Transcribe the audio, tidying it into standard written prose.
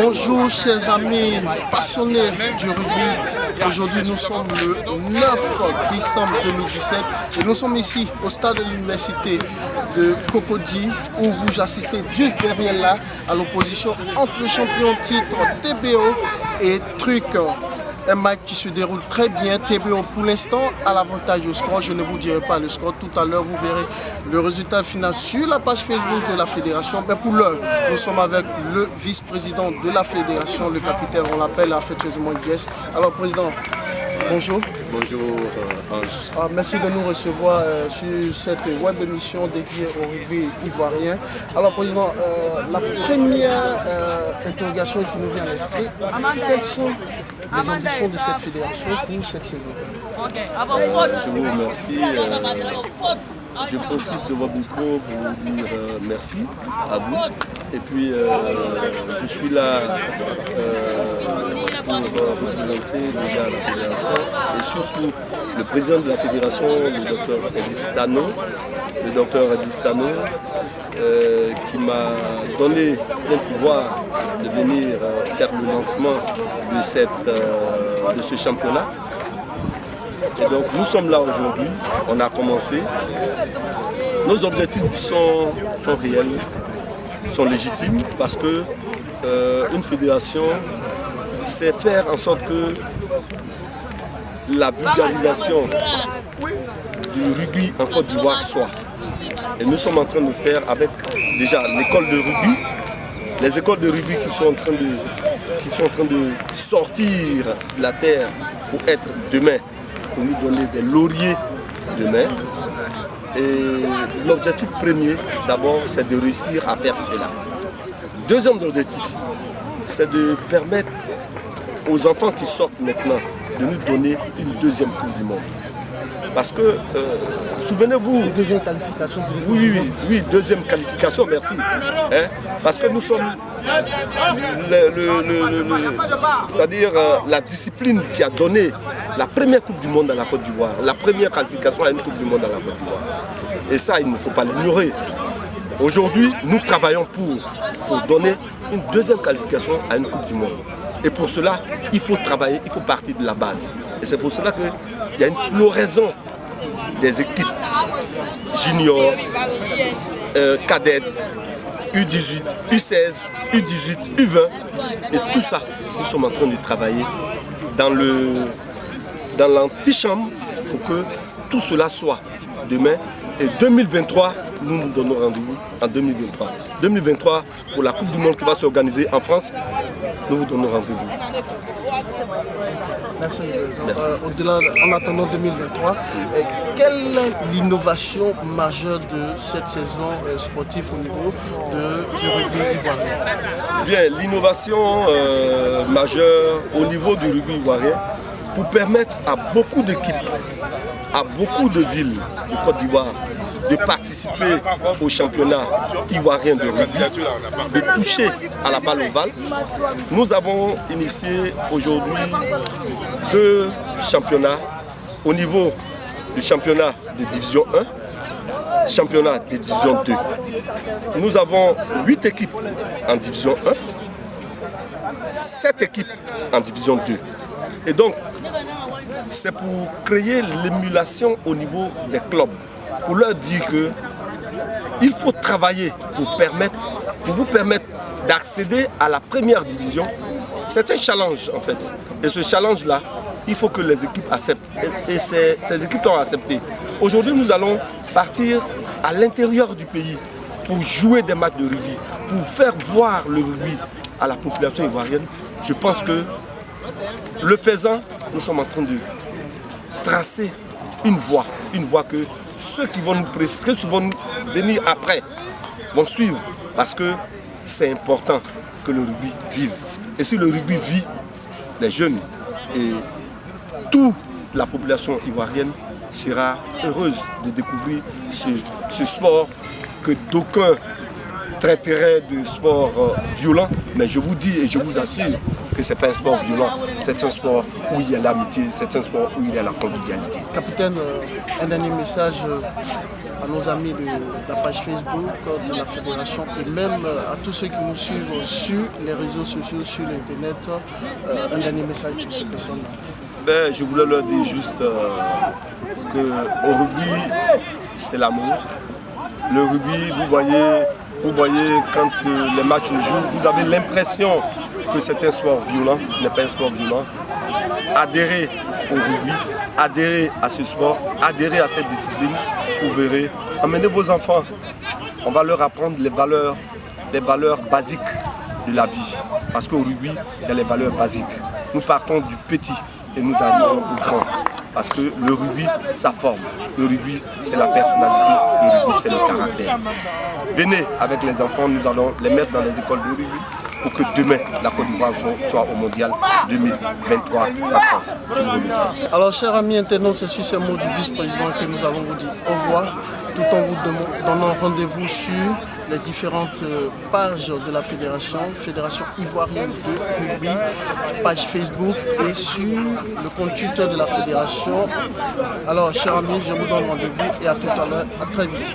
Bonjour chers amis passionnés du rugby. Aujourd'hui nous sommes le 9 décembre 2017 et nous sommes ici au stade de l'université de Cocody où vous assistez juste derrière là à l'opposition entre le champion titre TBO et Truc. Un match qui se déroule très bien. TBO pour l'instant à l'avantage au score. Je ne vous dirai pas le score. Tout à l'heure, vous verrez le résultat final sur la page Facebook de la fédération. Mais pour l'heure, nous sommes avec le vice-président de la fédération, le capitaine, on l'appelle affectueusement Guess. Alors, président, bonjour. Bonjour Ange. Merci de nous recevoir sur cette web émission dédiée au rugby ivoirien. Alors président, la première interrogation qui nous vient à l'esprit, quelles sont les ambitions de cette fédération pour cette saison? Je vous remercie. Je profite de votre micro pour vous dire merci à vous. Et puis je suis là pour représenter déjà la fédération et surtout le président de la fédération, le docteur Edis Tano, qui m'a donné le pouvoir de venir faire le lancement de ce championnat. Et donc nous sommes là aujourd'hui, on a commencé. Nos objectifs sont réels, sont légitimes parce que une fédération, c'est faire en sorte que la vulgarisation du rugby en Côte d'Ivoire soit. Et nous sommes en train de faire avec déjà l'école de rugby, les écoles de rugby qui sont en train de sortir de la terre pour être demain, pour nous donner des lauriers demain. Et l'objectif premier, d'abord, c'est de réussir à faire cela. Deuxième objectif, c'est de permettre aux enfants qui sortent maintenant de nous donner une deuxième Coupe du Monde. Parce que, souvenez-vous... Une deuxième qualification. Oui, deuxième qualification, merci. Parce que nous sommes... c'est-à-dire la discipline qui a donné la première Coupe du Monde à la Côte d'Ivoire, la première qualification à une Coupe du Monde à la Côte d'Ivoire. Et ça, il ne faut pas l'ignorer. Aujourd'hui, nous travaillons pour donner une deuxième qualification à une Coupe du Monde. Et pour cela, il faut travailler, il faut partir de la base. Et c'est pour cela qu'il y a une floraison des équipes juniors, cadettes, U18, U16, U18, U20. Et tout ça, nous sommes en train de travailler dans l'antichambre pour que tout cela soit demain. Et 2023, nous nous donnons rendez-vous en 2023. 2023, pour la Coupe du Monde qui va s'organiser en France, nous vous donnons rendez-vous. Merci. Au-delà, en attendant 2023, quelle est l'innovation majeure de cette saison sportive au niveau du rugby ivoirien? Bien, l'innovation majeure au niveau du rugby ivoirien pour permettre à beaucoup d'équipes, à beaucoup de villes de Côte d'Ivoire de participer au championnat ivoirien de rugby, de toucher à la balle ovale. Nous avons initié aujourd'hui 2 championnats au niveau du championnat de division 1, championnat de division 2. Nous avons 8 équipes en division 1, 7 équipes en division 2. Et donc, c'est pour créer l'émulation au niveau des clubs, pour leur dire qu'il faut travailler pour vous permettre d'accéder à la première division. C'est un challenge en fait. Et ce challenge-là, il faut que les équipes acceptent. Et ces équipes ont accepté. Aujourd'hui, nous allons partir à l'intérieur du pays pour jouer des matchs de rugby, pour faire voir le rugby à la population ivoirienne. Je pense que le faisant, nous sommes en train de tracer une voie que ceux qui vont nous venir après vont suivre parce que c'est important que le rugby vive. Et si le rugby vit, les jeunes et toute la population ivoirienne sera heureuse de découvrir ce sport que d'aucuns traiteraient de sport violent. Mais je vous dis et je vous assure que ce n'est pas un sport violent, c'est un sport où il y a l'amitié, c'est un sport où il y a la convivialité. Capitaine, un dernier message nos amis de la page Facebook de la fédération et même à tous ceux qui nous suivent sur les réseaux sociaux, sur l'internet, un dernier message pour ces personnes-là? Je voulais leur dire juste qu'au rugby, c'est l'amour. Le rugby, vous voyez quand les matchs se jouent, vous avez l'impression que c'est un sport violent. Ce n'est pas un sport violent. Adhérez au rugby, adhérez à ce sport, adhérez à cette discipline. Vous verrez, amenez vos enfants. On va leur apprendre les valeurs basiques de la vie. Parce qu'au rugby, il y a les valeurs basiques. Nous partons du petit et nous arrivons au grand. Parce que le rugby, ça forme. Le rugby, c'est la personnalité. Le rugby, c'est le caractère. Venez avec les enfants, nous allons les mettre dans les écoles de rugby pour que demain, la Côte d'Ivoire soit au Mondial 2023 en France. Je vous remercie. Alors, chers amis internautes, c'est sur ces mots du vice-président que nous allons vous dire au revoir, tout en vous donnant rendez-vous sur les différentes pages de la fédération ivoirienne de rugby, page Facebook et sur le compte Twitter de la fédération. Alors, chers amis, je vous donne rendez-vous et à tout à l'heure, à très vite.